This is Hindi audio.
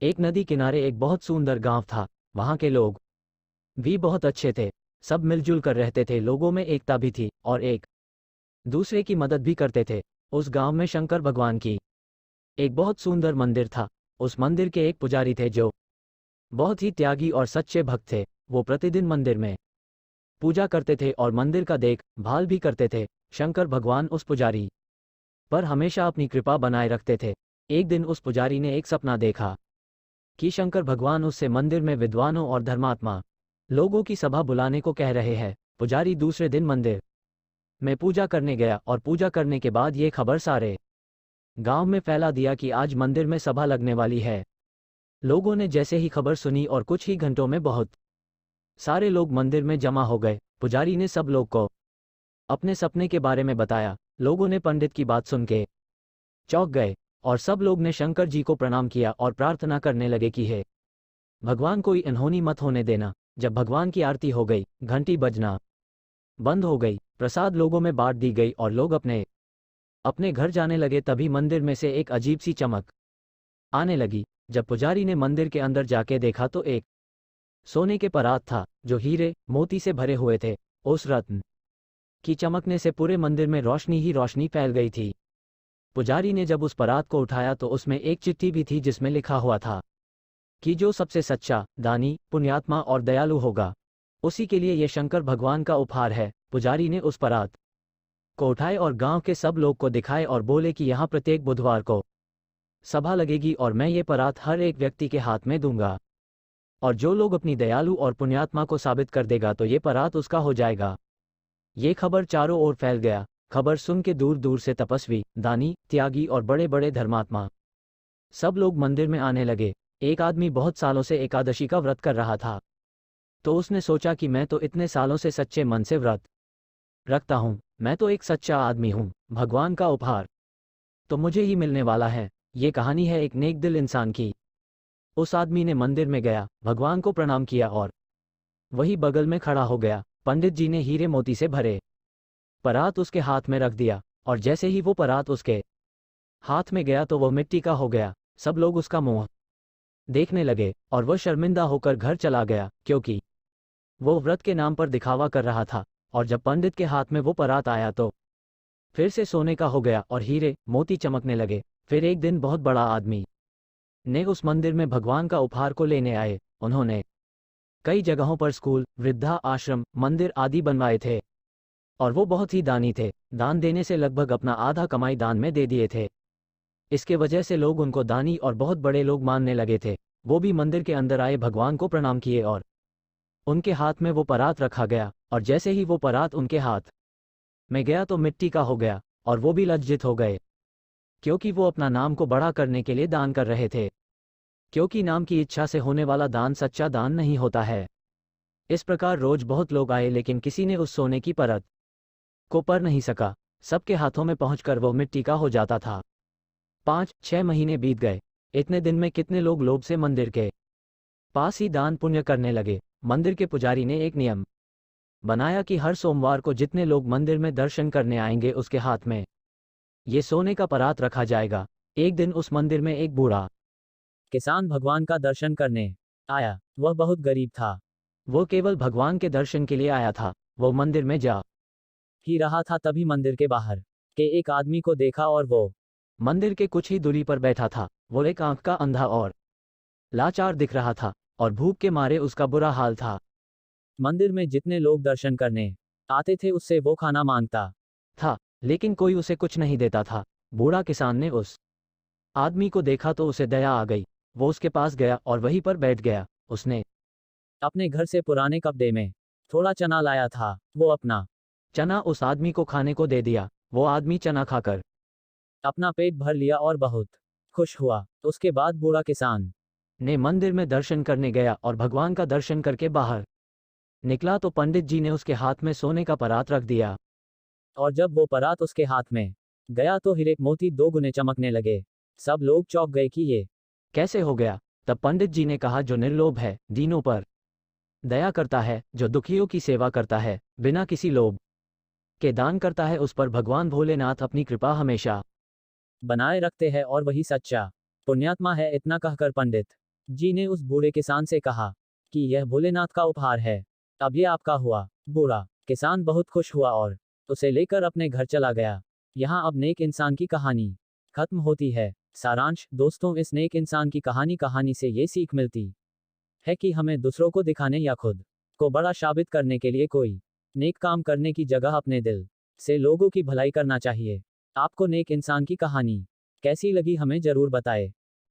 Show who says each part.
Speaker 1: एक नदी किनारे एक बहुत सुंदर गांव था। वहां के लोग भी बहुत अच्छे थे। सब मिलजुल कर रहते थे, लोगों में एकता भी थी और एक दूसरे की मदद भी करते थे। उस गांव में शंकर भगवान की एक बहुत सुंदर मंदिर था। उस मंदिर के एक पुजारी थे जो बहुत ही त्यागी और सच्चे भक्त थे। वो प्रतिदिन मंदिर में पूजा करते थे और मंदिर का देख भाल भी करते थे। शंकर भगवान उस पुजारी पर हमेशा अपनी कृपा बनाए रखते थे। एक दिन उस पुजारी ने एक सपना देखा कि शंकर भगवान उससे मंदिर में विद्वानों और धर्मात्मा लोगों की सभा बुलाने को कह रहे हैं। पुजारी दूसरे दिन मंदिर में पूजा करने गया और पूजा करने के बाद ये खबर सारे गांव में फैला दिया कि आज मंदिर में सभा लगने वाली है। लोगों ने जैसे ही खबर सुनी और कुछ ही घंटों में बहुत सारे लोग मंदिर में जमा हो गए। पुजारी ने सब लोग को अपने सपने के बारे में बताया। लोगों ने पंडित की बात सुन के चौंक गए और सब लोग ने शंकर जी को प्रणाम किया और प्रार्थना करने लगे कि हे भगवान, कोई अनहोनी मत होने देना। जब भगवान की आरती हो गई, घंटी बजना बंद हो गई, प्रसाद लोगों में बांट दी गई और लोग अपने अपने घर जाने लगे, तभी मंदिर में से एक अजीब सी चमक आने लगी। जब पुजारी ने मंदिर के अंदर जाके देखा तो एक सोने के परात था जो हीरे मोती से भरे हुए थे। उस रत्न की चमकने से पूरे मंदिर में रोशनी ही रोशनी फैल गई थी। पुजारी ने जब उस परात को उठाया तो उसमें एक चिट्ठी भी थी जिसमें लिखा हुआ था कि जो सबसे सच्चा, दानी, पुण्यात्मा और दयालु होगा, उसी के लिए ये शंकर भगवान का उपहार है। पुजारी ने उस परात को उठाए और गांव के सब लोग को दिखाए और बोले कि यहाँ प्रत्येक बुधवार को सभा लगेगी और मैं ये परात हर एक व्यक्ति के हाथ में दूंगा, और जो लोग अपनी दयालु और पुण्यात्मा को साबित कर देगा तो ये परात उसका हो जाएगा। ये खबर चारों ओर फैल गया। खबर सुन के दूर दूर से तपस्वी, दानी, त्यागी और बड़े बड़े धर्मात्मा सब लोग मंदिर में आने लगे। एक आदमी बहुत सालों से एकादशी का व्रत कर रहा था, तो उसने सोचा कि मैं तो इतने सालों से सच्चे मन से व्रत रखता हूँ, मैं तो एक सच्चा आदमी हूँ, भगवान का उपहार तो मुझे ही मिलने वाला है। ये कहानी है एक नेक दिल इंसान की। उस आदमी ने मंदिर में गया, भगवान को प्रणाम किया और वही बगल में खड़ा हो गया। पंडित जी ने हीरे मोती से भरे परात उसके हाथ में रख दिया और जैसे ही वो परात उसके हाथ में गया तो वह मिट्टी का हो गया। सब लोग उसका मुंह देखने लगे और वह शर्मिंदा होकर घर चला गया, क्योंकि वो व्रत के नाम पर दिखावा कर रहा था। और जब पंडित के हाथ में वो परात आया तो फिर से सोने का हो गया और हीरे मोती चमकने लगे। फिर एक दिन बहुत बड़ा आदमी ने उस मंदिर में भगवान का उपहार को लेने आए। उन्होंने कई जगहों पर स्कूल, वृद्धा आश्रम, मंदिर आदि बनवाए थे और वो बहुत ही दानी थे। दान देने से लगभग अपना आधा कमाई दान में दे दिए थे। इसके वजह से लोग उनको दानी और बहुत बड़े लोग मानने लगे थे। वो भी मंदिर के अंदर आए, भगवान को प्रणाम किए और उनके हाथ में वो परात रखा गया। और जैसे ही वो परात उनके हाथ में गया तो मिट्टी का हो गया और वो भी लज्जित हो गए, क्योंकि वो अपना नाम को बड़ा करने के लिए दान कर रहे थे। क्योंकि नाम की इच्छा से होने वाला दान सच्चा दान नहीं होता है। इस प्रकार रोज बहुत लोग आए, लेकिन किसी ने उस सोने की परत को पर नहीं सका। सबके हाथों में पहुंचकर वो मिट्टी का हो जाता था। 5-6 महीने बीत गए। इतने दिन में कितने लोग लोभ से मंदिर के पास ही दान पुण्य करने लगे। मंदिर के पुजारी ने एक नियम बनाया कि हर सोमवार को जितने लोग मंदिर में दर्शन करने आएंगे उसके हाथ में ये सोने का परात रखा जाएगा। एक दिन उस मंदिर में एक बूढ़ा किसान भगवान का दर्शन करने आया। वह बहुत गरीब था। वो केवल भगवान के दर्शन के लिए आया था। वो मंदिर में जा ही रहा था, तभी मंदिर के बाहर के एक आदमी को देखा और वो मंदिर के कुछ ही दूरी पर बैठा था। वो एक आंख का अंधा और लाचार दिख रहा था और भूख के मारे उसका बुरा हाल था। मंदिर में जितने लोग दर्शन करने आते थे उससे वो खाना मांगता था, लेकिन कोई उसे कुछ नहीं देता था। बूढ़ा किसान ने उस आदमी को देखा तो उसे दया आ गई। वो उसके पास गया और वहीं पर बैठ गया। उसने अपने घर से पुराने कपड़े में थोड़ा चना लाया था। वो अपना चना उस आदमी को खाने को दे दिया। वो आदमी चना खाकर अपना पेट भर लिया और बहुत खुश हुआ। उसके बाद बूढ़ा किसान ने मंदिर में दर्शन करने गया और भगवान का दर्शन करके बाहर निकला तो पंडित जी ने उसके हाथ में सोने का परात रख दिया। और जब वो परात उसके हाथ में गया तो हीरे मोती 2 गुने चमकने लगे। सब लोग चौंक गए कि ये कैसे हो गया। तब पंडित जी ने कहा, जो निर्लोभ है, दीनों पर दया करता है, जो दुखियों की सेवा करता है, बिना किसी लोभ के दान करता है, उस पर भगवान भोलेनाथ अपनी कृपा हमेशा बनाए रखते हैं और वही सच्चा पुण्यात्मा है। इतना कहकर पंडित जी ने उस बूढ़े किसान से कहा कि यह भोलेनाथ का उपहार है। अब ये आपका हुआ। बूढ़ा किसान बहुत खुश हुआ और उसे लेकर अपने घर चला गया। यहाँ अब नेक इंसान की कहानी खत्म होती है। सारांश दोस्तों, इस नेक इंसान की कहानी से ये सीख मिलती है कि हमें दूसरों को दिखाने या खुद को बड़ा साबित करने के लिए कोई नेक काम करने की जगह अपने दिल से लोगों की भलाई करना चाहिए। आपको नेक इंसान की कहानी कैसी लगी हमें जरूर बताएं।